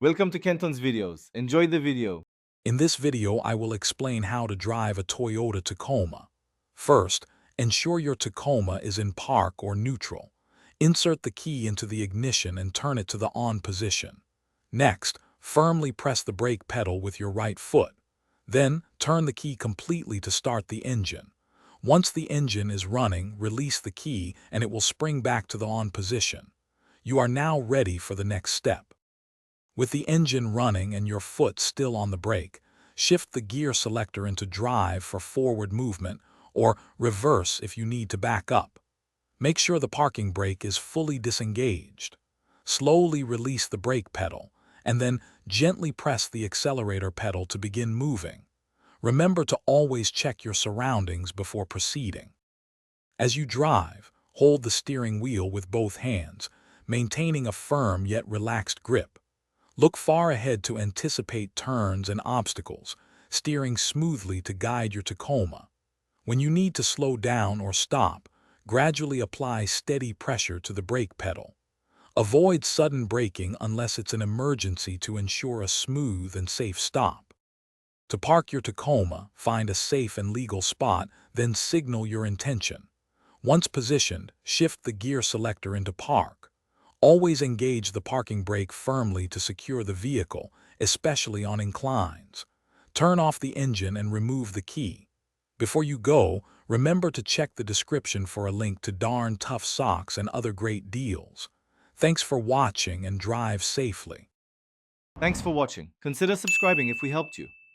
Welcome to Kenton's videos. Enjoy the video. In this video, I will explain how to drive a Toyota Tacoma. First, ensure your Tacoma is in park or neutral. Insert the key into the ignition and turn it to the on position. Next, firmly press the brake pedal with your right foot. Then, turn the key completely to start the engine. Once the engine is running, release the key and it will spring back to the on position. You are now ready for the next step. With the engine running and your foot still on the brake, shift the gear selector into drive for forward movement or reverse if you need to back up. Make sure the parking brake is fully disengaged. Slowly release the brake pedal and then gently press the accelerator pedal to begin moving. Remember to always check your surroundings before proceeding. As you drive, hold the steering wheel with both hands, maintaining a firm yet relaxed grip. Look far ahead to anticipate turns and obstacles, steering smoothly to guide your Tacoma. When you need to slow down or stop, gradually apply steady pressure to the brake pedal. Avoid sudden braking unless it's an emergency to ensure a smooth and safe stop. To park your Tacoma, find a safe and legal spot, then signal your intention. Once positioned, shift the gear selector into park. Always engage the parking brake firmly to secure the vehicle, especially on inclines. Turn off the engine and remove the key. Before you go, remember to check the description for a link to Darn Tough socks and other great deals. Thanks for watching and drive safely. Thanks for watching. Consider subscribing if we helped you.